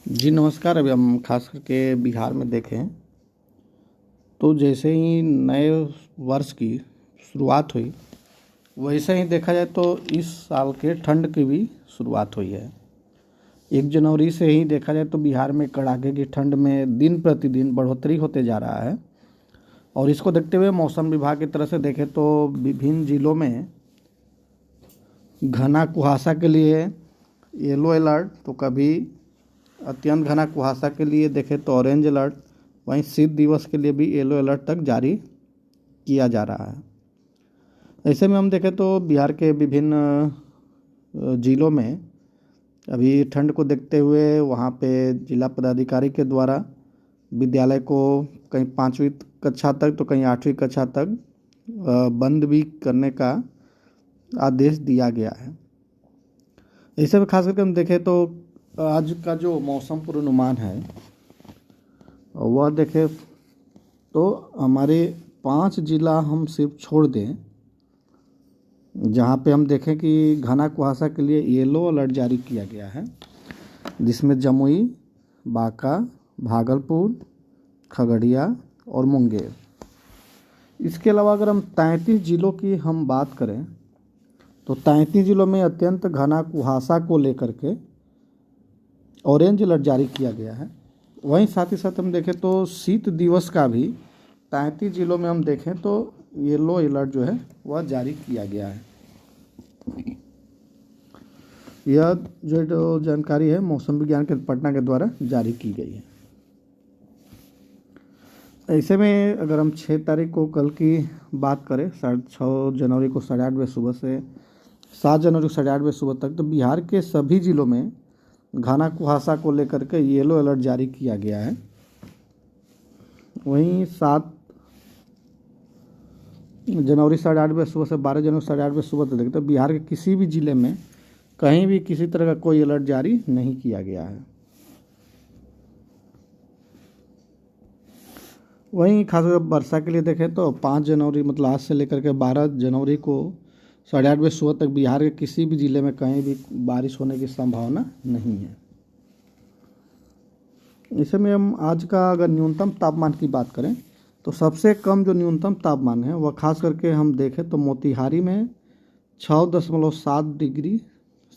जी नमस्कार। अभी हम खास करके बिहार में देखें तो जैसे ही नए वर्ष की शुरुआत हुई वैसे ही देखा जाए तो इस साल के ठंड की भी शुरुआत हुई है। 1 जनवरी से ही देखा जाए तो बिहार में कड़ाके की ठंड में दिन प्रतिदिन बढ़ोतरी होते जा रहा है। और इसको देखते हुए मौसम विभाग की तरफ से देखें तो विभिन्न जिलों में घना कुहासा के लिए येलो अलर्ट, तो कभी अत्यंत घना कुहासा के लिए देखें तो ऑरेंज अलर्ट, वहीं शीत दिवस के लिए भी येलो अलर्ट तक जारी किया जा रहा है। ऐसे में हम देखें तो बिहार के विभिन्न जिलों में अभी ठंड को देखते हुए वहाँ पे जिला पदाधिकारी के द्वारा विद्यालय को कहीं 5वीं कक्षा तक तो कहीं 8वीं कक्षा तक बंद भी करने का आदेश दिया गया है। ऐसे में खास करके हम देखें तो आज का जो मौसम पूर्वानुमान है वह देखें तो हमारे 5 जिला हम सिर्फ छोड़ दें जहाँ पे हम देखें कि घना कुहासा के लिए येलो अलर्ट जारी किया गया है, जिसमें जमुई, बांका, भागलपुर, खगड़िया और मुंगेर। इसके अलावा अगर हम 33 जिलों की हम बात करें तो 33 जिलों में अत्यंत घना कुहासा को लेकर के ऑरेंज अलर्ट जारी किया गया है। वहीं साथ ही साथ हम देखें तो शीत दिवस का भी 33 जिलों में हम देखें तो येलो अलर्ट जो है वह जारी किया गया है। यह जो जानकारी है मौसम विज्ञान के पटना के द्वारा जारी की गई है। ऐसे में अगर हम 6 तारीख को कल की बात करें 6 जनवरी को 8:30 बजे सुबह से 7 जनवरी को 8:30 बजे सुबह तक, तो बिहार के सभी जिलों में घना कुहासा को लेकर के येलो अलर्ट जारी किया गया है। वहीं 7 जनवरी 8:30 बजे सुबह से 12 जनवरी 8:30 बजे सुबह तक देखते तो बिहार के किसी भी जिले में कहीं भी किसी तरह का कोई अलर्ट जारी नहीं किया गया है। वहीं खासकर वर्षा के लिए देखें तो 5 जनवरी मतलब आज से लेकर के 12 जनवरी को 8:30 बजे सुबह तक बिहार के किसी भी जिले में कहीं भी बारिश होने की संभावना नहीं है। इस में हम आज का अगर न्यूनतम तापमान की बात करें तो सबसे कम जो न्यूनतम तापमान है वह खास करके हम देखें तो मोतिहारी में 6.7 डिग्री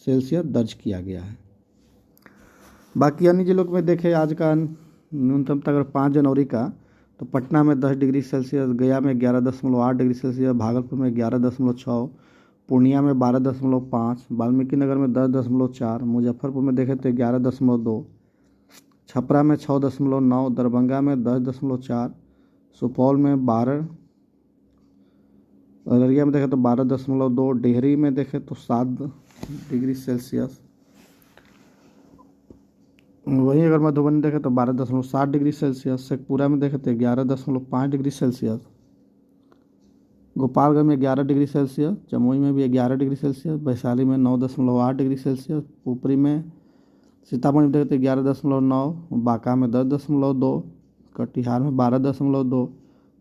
सेल्सियस दर्ज किया गया है। बाकी अन्य जिलों में देखें आज का न्यूनतम अगर 5 जनवरी का तो पटना में 10 डिग्री सेल्सियस, गया में 11.8 डिग्री सेल्सियस, भागलपुर में 11.6, पूर्णिया में 12.5, वाल्मीकि नगर में 10.4, मुजफ्फरपुर में देखें तो 11.2, छपरा में 6.9, दरभंगा में 10.4, सुपौल में 12, अररिया में देखें तो 12.2, डेहरी में देखें तो 7 डिग्री सेल्सियस, वहीं अगर मधुबनी देखें तो 12.7 डिग्री सेल्सियस, शेखपुरा में देखें तो 11.5 डिग्री सेल्सियस, गोपालगंज में 11 डिग्री सेल्सियस, जमुई में भी 11 डिग्री सेल्सियस, वैशाली में 9.8 डिग्री सेल्सियस, ऊपरी में सीतामढ़ी में देखें तो 11.9, बांका में 10.2, कटिहार में 12.2,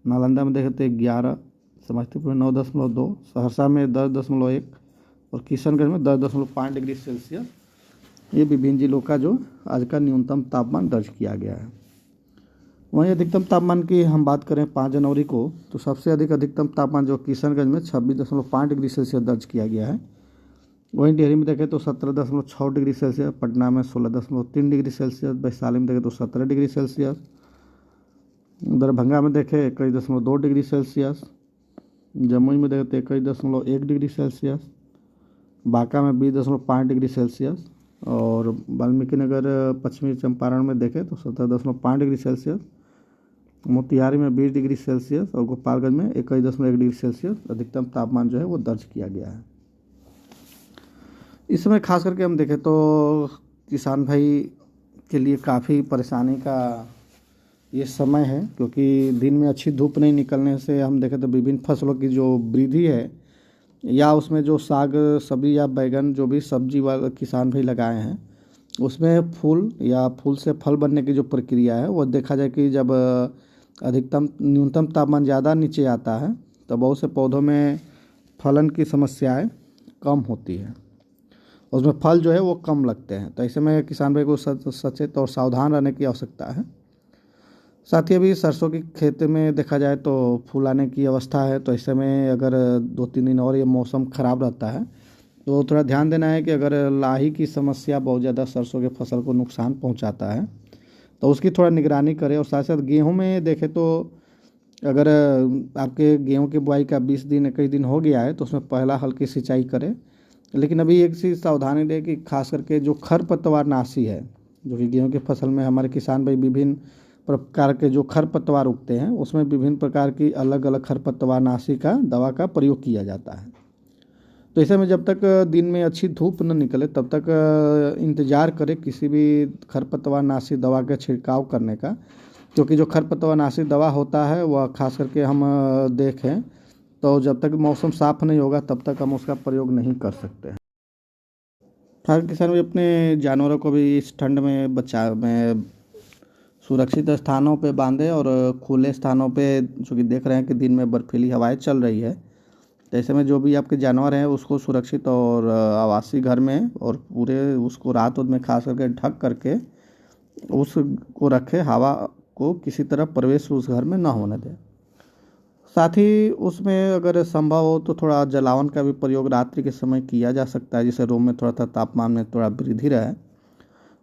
नालंदा में देखें तो 11, समस्तीपुर में 9.2, सहरसा में 10.1 और किशनगंज में 10.5 डिग्री सेल्सियस ये विभिन्न जिलों का जो आज का न्यूनतम तापमान दर्ज किया गया है। वहीं अधिकतम तापमान की हम बात करें 5 जनवरी को तो सबसे अधिक अधिकतम तापमान जो किशनगंज में 26.5 डिग्री सेल्सियस दर्ज किया गया है। वहीं डेहरी में देखें तो 17.6 डिग्री सेल्सियस, पटना में 16.3 डिग्री सेल्सियस, वैशाली में देखें तो 17 डिग्री सेल्सियस, दरभंगा में देखें 21.2 डिग्री सेल्सियस, जमुई में देखें तो 21.1 डिग्री सेल्सियस, बांका में 20.5 डिग्री सेल्सियस और वाल्मीकि नगर पश्चिमी चंपारण में देखें तो 17.5 डिग्री सेल्सियस, मोतिहारी में 20 डिग्री सेल्सियस और गोपालगंज में 21.1 डिग्री सेल्सियस अधिकतम तापमान जो है वो दर्ज किया गया है। इस समय खास करके हम देखें तो किसान भाई के लिए काफ़ी परेशानी का ये समय है, क्योंकि दिन में अच्छी धूप नहीं निकलने से हम देखें तो विभिन्न फसलों की जो वृद्धि है या उसमें जो साग सब्जी या बैगन जो भी सब्जी वाले किसान भाई लगाए हैं उसमें फूल या फूल से फल बनने की जो प्रक्रिया है वो देखा जाए कि जब अधिकतम न्यूनतम तापमान ज़्यादा नीचे आता है तो बहुत से पौधों में फलन की समस्याएं कम होती है। उसमें फल जो है वो कम लगते हैं। तो ऐसे में किसान भाई को सचेत और सावधान रहने की आवश्यकता है। साथ ही अभी सरसों की खेती में देखा जाए तो फूल आने की अवस्था है, तो ऐसे में अगर 2-3 दिन और ये मौसम ख़राब रहता है तो थोड़ा ध्यान देना है कि अगर लाही की समस्या बहुत ज़्यादा सरसों के फसल को नुकसान पहुंचाता है तो उसकी थोड़ा निगरानी करें। और साथ साथ गेहूं में देखें तो अगर आपके गेहूं की बुआई का 20 दिन 21 दिन हो गया है तो उसमें पहला हल्की सिंचाई करें। लेकिन अभी एक चीज़ सावधानी दें कि खास करके जो खरपतवार नाशी है, जो कि गेहूं की फसल में हमारे किसान भाई विभिन्न प्रकार के जो खरपतवार उगते हैं उसमें विभिन्न प्रकार की अलग अलग खरपतवार नाशी का दवा का प्रयोग किया जाता है। तो ऐसे में जब तक दिन में अच्छी धूप न निकले तब तक इंतज़ार करें किसी भी खरपतवार नाशी दवा का छिड़काव करने का, क्योंकि जो खरपतवार नाशी दवा होता है वह खास करके हम देखें तो जब तक मौसम साफ नहीं होगा तब तक हम उसका प्रयोग नहीं कर सकते हैं। हर किसान भी अपने जानवरों को भी इस ठंड में सुरक्षित स्थानों पे बांधे और खुले स्थानों पे, जो कि देख रहे हैं कि दिन में बर्फीली हवाएं चल रही है, तो ऐसे में जो भी आपके जानवर हैं उसको सुरक्षित और आवासीय घर में और पूरे उसको रात में खास करके ढक करके उसको रखें, हवा को किसी तरह प्रवेश उस घर में ना होने दें। साथ ही उसमें अगर संभव हो तो थोड़ा जलावन का भी प्रयोग रात्रि के समय किया जा सकता है, जिससे रूम में थोड़ा सा तापमान में थोड़ा वृद्धि रहे।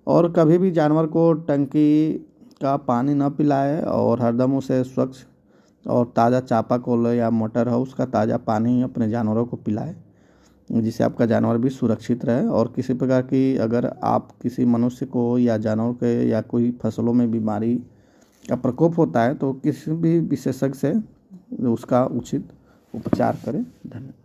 और कभी भी जानवर को टंकी का पानी न पिलाएं और हरदम उसे स्वच्छ और ताज़ा चापाकल या मोटर हाउस का ताज़ा पानी अपने जानवरों को पिलाएं, जिससे आपका जानवर भी सुरक्षित रहे। और किसी प्रकार की अगर आप किसी मनुष्य को या जानवर के या कोई फसलों में बीमारी का प्रकोप होता है तो किसी भी विशेषज्ञ से उसका उचित उपचार करें। धन्यवाद।